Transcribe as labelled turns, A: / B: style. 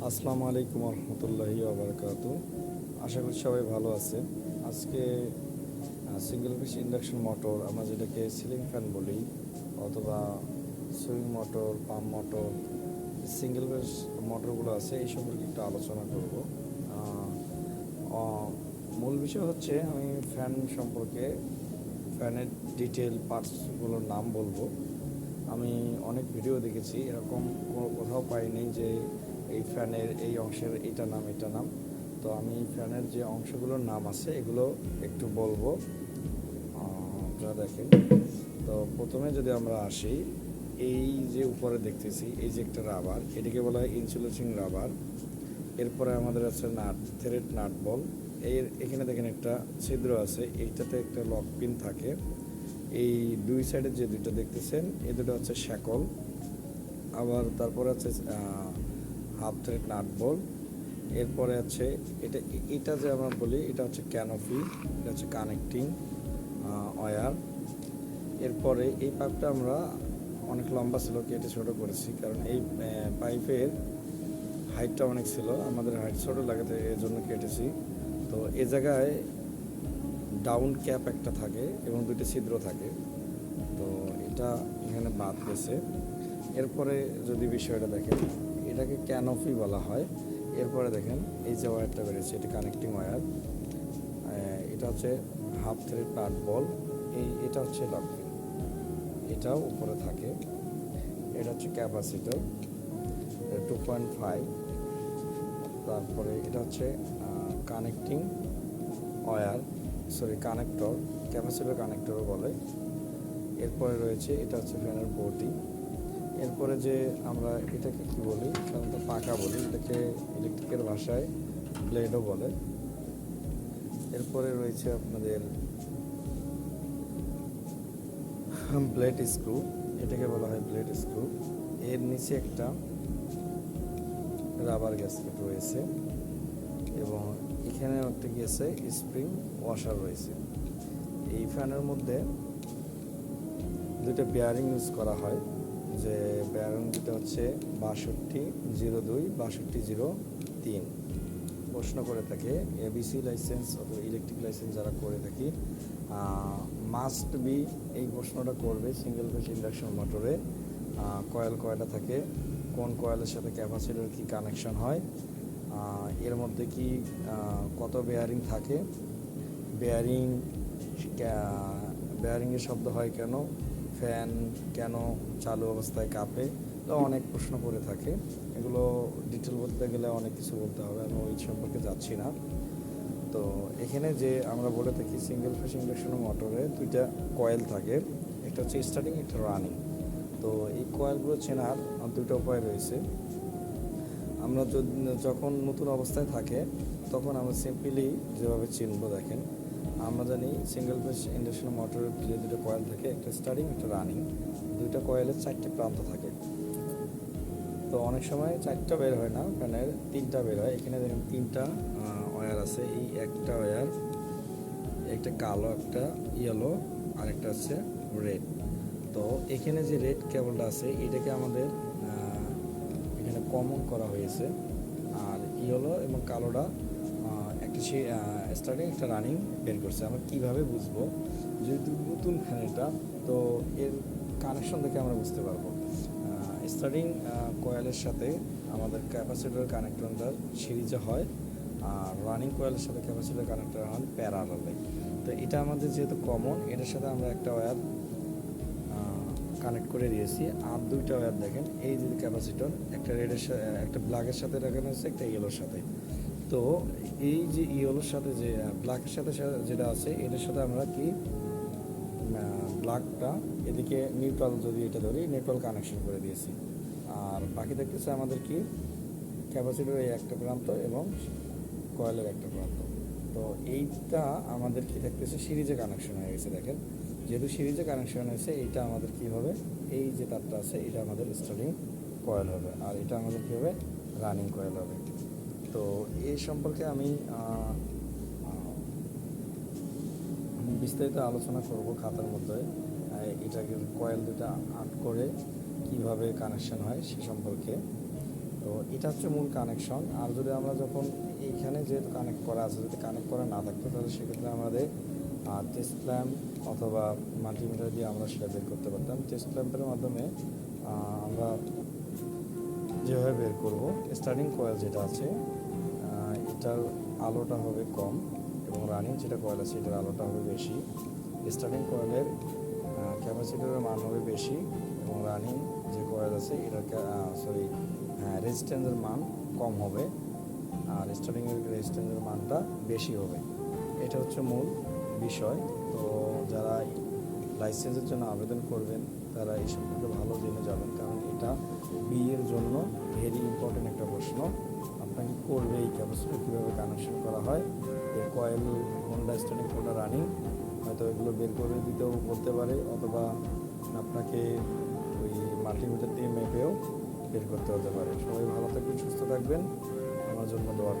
A: আসসালামু আলাইকুম রহমতুল্লাহি ওবরাকাতু। আশা করি সবাই ভালো আছে। আজকে সিঙ্গেল ফেজ ইন্ডাকশন মোটর, আমরা যেটাকে সিলিং ফ্যান বলি, অথবা swing motor, pump motor, single phase মোটরগুলো আছে, এই সম্পর্কে একটু আলোচনা করব। মূল বিষয় হচ্ছে আমি ফ্যান সম্পর্কে, ফ্যানের ডিটেল পার্টসগুলোর নাম বলবো। আমি অনেক ভিডিও দেখেছি, এরকম কোথাও পাইনি যে এই ফ্যানের এই অংশের এটা নাম। তো আমি ফ্যানের যে অংশগুলোর নাম আছে এগুলো একটু বলবো, আপনারা দেখেন। তো প্রথমে যদি আমরা আসি, এই যে উপরে দেখতেছি এই যে একটা রাবার, এটাকে বলা হয় ইনসুলেটিং রাবার। এরপরে আমাদের আছে নাট, থ্রেড নাট বল। এখানে দেখেন একটা ছিদ্র আছে, এইটাতে একটা লক পিন থাকে। এই দুই সাইডে যে দুটো দেখতেছেন এই দুটো হচ্ছে শ্যাকল। আবার তারপরে আছে হাফ থ্রেড নাট বল। এরপরে আছে এটা যে আমরা বলি এটা হচ্ছে ক্যানোপি, এটা হচ্ছে কানেক্টিং ওয়্যার। এরপরে এই পাইপটা আমরা অনেক লম্বা ছিল, কেটে ছোটো করেছি, কারণ এই পাইপের হাইটটা অনেক ছিল, আমাদের হাইট ছোটো লাগাতে এর জন্য কেটেছি। তো এ জায়গায় ডাউন ক্যাপ একটা থাকে এবং দুইটা ছিদ্র থাকে, তো এটা এখানে বাদ গেছে। এরপরে যদি বিষয়টা দেখেন, এটাকে ক্যানোপি বলা হয়। এরপরে দেখেন এই যে ওয়্যারটা বেরিয়েছে, এটা কানেক্টিং ওয়্যার। এটা হচ্ছে হাফ থ্রেড নাট বল। এটা হচ্ছে লক পিন, এটাও উপরে থাকে। এটা হচ্ছে ক্যাপাসিটর 2.5। তারপরে এটা হচ্ছে কানেক্টিং ওয়্যার, কানেক্টর, ক্যাপাসিটর কানেক্টরও বলে। এরপরে রয়েছে এটা হচ্ছে ফ্যানের বডি। এরপরে যে আমরা এটাকে কি বলি, সাধারণত পাকা বলি, এটাকে ইলেকট্রিকের ভাষায় ব্লেডও বলে। এরপরে রয়েছে আপনাদের ব্লেড স্ক্রু, এটাকে বলা হয় ব্লেড স্ক্রু। এর নিচে একটা রাবার গ্যাসকেট রয়েছে এবং এখানে একটা গেছে স্প্রিং ওয়াশার রয়েছে। এই ফ্যানের মধ্যে দুটো বেয়ারিং ইউজ করা হয়, যে বেয়ারিং দুটো হচ্ছে 6202, 6203। প্রশ্ন করে থাকে এবিসি লাইসেন্স অথবা ইলেকট্রিক লাইসেন্স যারা করে থাকি, মাস্ট বি এই প্রশ্নটা করবে। সিঙ্গেল ফেজ ইন্ডাকশন মোটরে কয়েল কয়টা থাকে, কোন কয়েলের সাথে ক্যাপাসিটর কি কানেকশন হয়, এর মধ্যে কি কত বেয়ারিং থাকে, বেয়ারিংয়ের শব্দ হয় কেন, ফ্যান কেন চালু অবস্থায় কাঁপে, তো অনেক প্রশ্ন করে থাকে। এগুলো ডিটেল বলতে গেলে অনেক কিছু বলতে হবে, আমি ওই সম্পর্কে যাচ্ছি না। তো এখানে যে আমরা বলে থাকি সিঙ্গেল ফেজ ইন্ডাকশন মোটরে দুইটা কয়েল থাকে, একটা হচ্ছে স্টার্টিং, একটা রানিং। তো এই কয়েলগুলো চেনার দুটো উপায় রয়েছে। আমরা যখন নতুন অবস্থায় থাকে তখন আমরা সিম্পলি যেভাবে চিনবো, দেখেন আমরা জানি সিঙ্গেল ফেজ ইন্ডাকশন মোটরের যে দুটো কয়েল থাকে, একটা স্টার্টিং, একটা রানিং। দুইটা কয়েলের চারটে প্রান্ত থাকে। তো অনেক সময় চারটা বের হয় না, ফ্যানের তিনটা বের হয়। এখানে দেখেন তিনটা ওয়্যার আছে, এই একটা ওয়্যার, একটা কালো, একটা ইয়েলো, আর একটা হচ্ছে রেড। তো এখানে যে রেড কেবলটা আছে এটাকে আমাদের এখানে কমন করা হয়েছে, আর ইয়েলো এবং কালোটা একটা স্টার্টিং, একটা রানিং বের করছে। আমরা কীভাবে বুঝবো? যেহেতু নতুন ফ্যান এটা, তো এর কানেকশন দেখে আমরা বুঝতে পারবো। স্টার্টিং কয়েলের সাথে আমাদের ক্যাপাসিটর কানেক্টরটা সিরিজে হয়, আর রানিং কয়েলের সাথে ক্যাপাসিটর কানেক্টর হয় প্যারালালে। তো এটা আমাদের যেহেতু কমন, এটার সাথে আমরা একটা ওয়্যার কানেক্ট করে দিয়েছি। আর দুইটা ওয়্যার দেখেন, এই যে ক্যাপাসিটর, একটা রেডের সাথে, একটা ব্ল্যাকের সাথে লাগানো হচ্ছে, একটা ইয়েলোর সাথে। তো এই যে ইয়েলোর সাথে যে ব্ল্যাকের সাথে যেটা আছে, এটার সাথে আমরা কি ব্ল্যাকটা এদিকে নিউট্রাল, যদি এটা ধরি নিউট্রাল কানেকশন করে দিয়েছি। আর বাকি দেখতেছে আমাদের কি ক্যাপাসিটর এই একটা প্রান্ত এবং কয়েলের একটা প্রান্ত। তো এইটা আমাদের কি দেখতেছে সিরিজে কানেকশন হয়ে গেছে। দেখেন, যেহেতু সিরিজে কানেকশন হয়েছে, এইটা আমাদের কি হবে, এই যে তারটা আছে এটা আমাদের স্টার্টিং কয়েল হবে, আর এটা আমাদের কী হবে, রানিং কয়েল হবে। তো এই সম্পর্কে আমি বিস্তারিত আলোচনা করব খাতার মধ্যে। এটাকে কয়েল দুটা আট করে কিভাবে কানেকশন হয় সে সম্পর্কে। তো এটা হচ্ছে মূল কানেকশন। আর যদি আমরা যখন এইখানে যেহেতু কানেক্ট করা আছে, যদি কানেক্ট করা না থাকতো তাহলে সেক্ষেত্রে আমাদের টেস্ট ল্যাম্প অথবা মাল্টিমিটার দিয়ে আমরা সেটা বের করতে পারতাম। টেস্ট ল্যাম্পের মাধ্যমে আমরা যেভাবে বের করব, স্টার্টিং কয়েল যেটা আছে এটার আলোটা হবে কম এবং রানিং যেটা কয়েল আছে এটার আলোটা হবে বেশি। স্টার্টিং কয়েলের ক্যাপাসিটরের মান হবে বেশি এবং রানিং যে কয়েল আছে এটার রেজিস্ট্যান্সের মান কম হবে, আর স্টার্টিংয়ের রেজিস্ট্যান্সের মানটা বেশি হবে। এটা হচ্ছে মূল বিষয়। তো যারা লাইসেন্সের জন্য আবেদন করবেন তারা এই সম্পর্কে ভালো জেনে যাবেন, কারণ এটা বিয়ের জন্য ভেরি ইম্পর্টেন্ট একটা প্রশ্ন। আপনাকে করবে এই ক্যাপাসিটর কীভাবে কানেকশন করা হয়, এর কয়েল কোনটা স্টার্টিং কোনটা রানিং, হয়তো এগুলো বের করে দিতেও বলতে পারে, অথবা আপনাকে ওই মাল্টিমিটার দিয়ে মেপেও বের করতে হতে পারে। সবাই ভালো থাকবেন, সুস্থ থাকবেন, আমার জন্য দোয়া করবেন।